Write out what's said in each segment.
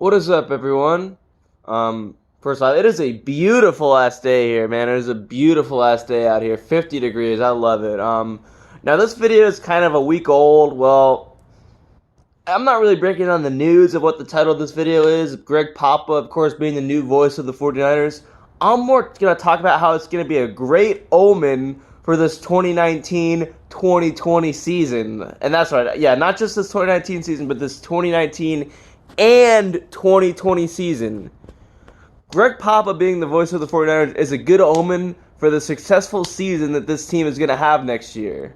What is up, everyone? First off, it is a beautiful ass day here, man. It is a beautiful ass day out here. 50 degrees. I love it. Now this video is kind of a week old. Well, I'm not really breaking down the news of what the title of this video is. Greg Papa, of course, being the new voice of the 49ers. I'm more going to talk about how it's going to be a great omen for this 2019-2020 season. And that's right. Yeah, not just this 2019 season, but this 2019 and 2020 season. Greg Papa being the voice of the 49ers is a good omen for the successful season that this team is going to have next year.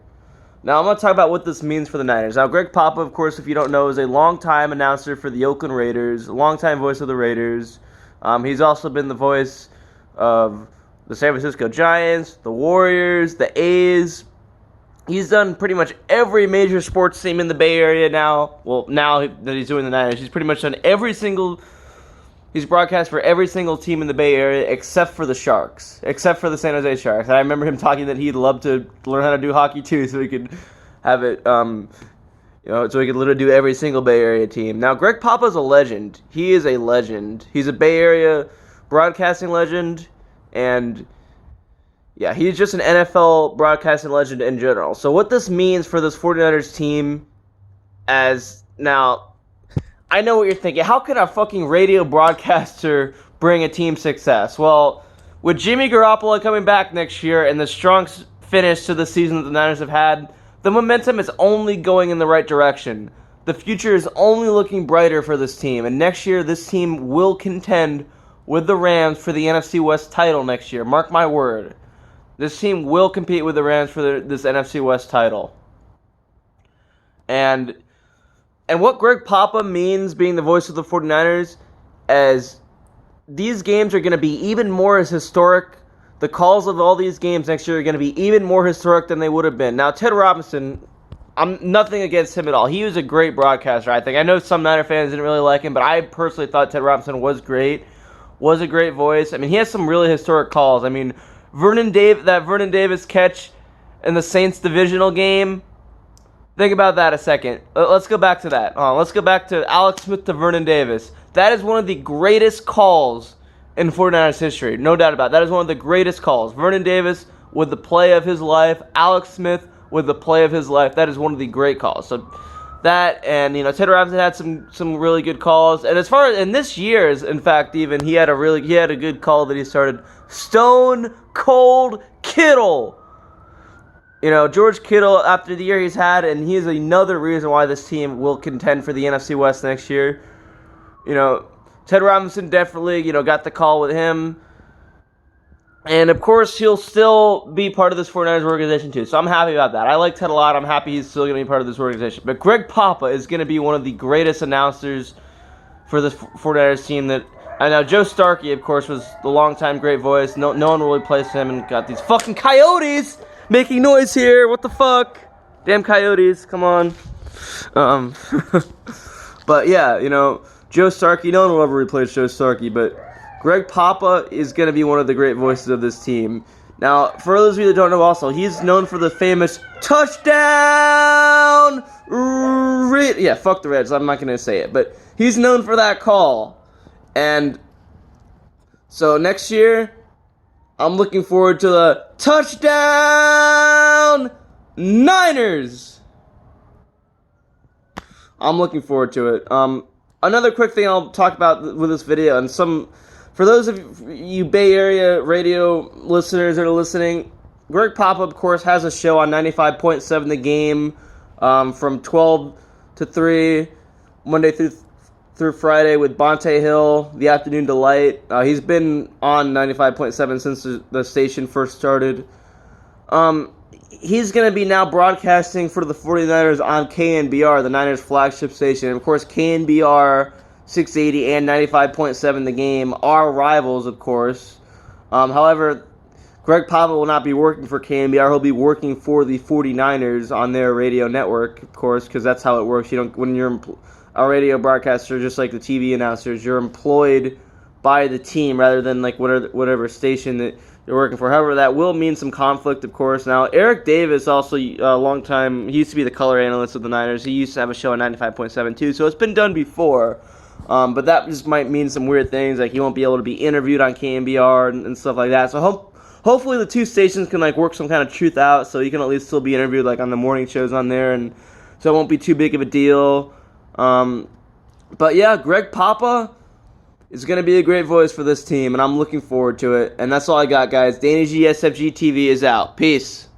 Now, I'm going to talk about what this means for the Niners. Now, Greg Papa, of course, if you don't know, is a longtime announcer for the Oakland Raiders, a longtime voice of the Raiders. He's also been the voice of the San Francisco Giants, the Warriors, the A's. He's done pretty much every major sports team in the Bay Area now. Well, now that he's doing the Niners, he's pretty much done he's broadcast for every single team in the Bay Area except for the Sharks, except for the San Jose Sharks. And I remember him talking that he'd love to learn how to do hockey too, so he could have it, so he could literally do every single Bay Area team. Now, Greg Papa's a legend. He is a legend. He's a Bay Area broadcasting legend, and yeah, he's just an NFL broadcasting legend in general. So what this means for this 49ers team now, I know what you're thinking. How could a fucking radio broadcaster bring a team success? Well, with Jimmy Garoppolo coming back next year and the strong finish to the season that the Niners have had, the momentum is only going in the right direction. The future is only looking brighter for this team. And next year, this team will contend with the Rams for the NFC West title next year. Mark my word. This team will compete with the Rams for this NFC West title. And what Greg Papa means being the voice of the 49ers, as these games are going to be even more as historic. The calls of all these games next year are going to be even more historic than they would have been. Now, Ted Robinson, I'm nothing against him at all. He was a great broadcaster, I think. I know some Niner fans didn't really like him, but I personally thought Ted Robinson was great, was a great voice. I mean, he has some really historic calls. I mean, Vernon Davis catch in the Saints divisional game. Think about that a second. Let's go back to that. Let's go back to Alex Smith to Vernon Davis. That is one of the greatest calls in 49ers history. No doubt about it. That is one of the greatest calls. Vernon Davis with the play of his life. Alex Smith with the play of his life. That is one of the great calls. So that, and Ted Robinson had some really good calls. And as far as in this year's, in fact, even he had a good call that he started. Stone Cold Kittle. George Kittle, after the year he's had, and he is another reason why this team will contend for the NFC West next year. Ted Robinson definitely, got the call with him. And, of course, he'll still be part of this 49ers organization, too. So I'm happy about that. I like Ted a lot. I'm happy he's still going to be part of this organization. But Greg Papa is going to be one of the greatest announcers for this 49ers team that... I know Joe Starkey, of course, was the longtime great voice. No one really replaced him, and got these fucking coyotes making noise here. What the fuck? Damn coyotes. Come on. But yeah, Joe Starkey, no one will ever replace Joe Starkey, but Greg Papa is going to be one of the great voices of this team. Now, for those of you that don't know also, he's known for the famous touchdown. Yeah, fuck the Reds. I'm not going to say it, but he's known for that call. And so next year, I'm looking forward to the touchdown Niners. I'm looking forward to it. Another quick thing I'll talk about with this video, and for those of you Bay Area radio listeners that are listening, Greg Papa, of course, has a show on 95.7 The Game from 12 to 3, Monday through Friday with Bonte Hill, The Afternoon Delight. He's been on 95.7 since the station first started. He's going to be now broadcasting for the 49ers on KNBR, the Niners flagship station. And of course, KNBR 680 and 95.7 The Game are rivals, of course. However, Greg Papa will not be working for KNBR. He'll be working for the 49ers on their radio network, of course, because that's how it works. When you're a radio broadcaster, just like the TV announcers, you're employed by the team rather than like whatever station that you're working for. However, that will mean some conflict, of course. Now, Eric Davis, also a long time, he used to be the color analyst of the Niners. He used to have a show on 95.7 too, so it's been done before. But that just might mean some weird things, like he won't be able to be interviewed on KMBR and stuff like that. So hopefully the two stations can like work some kind of truth out, so he can at least still be interviewed like on the morning shows on there, and so it won't be too big of a deal. But yeah, Greg Papa is going to be a great voice for this team, and I'm looking forward to it. And that's all I got, guys. Danny G SFG TV is out. Peace.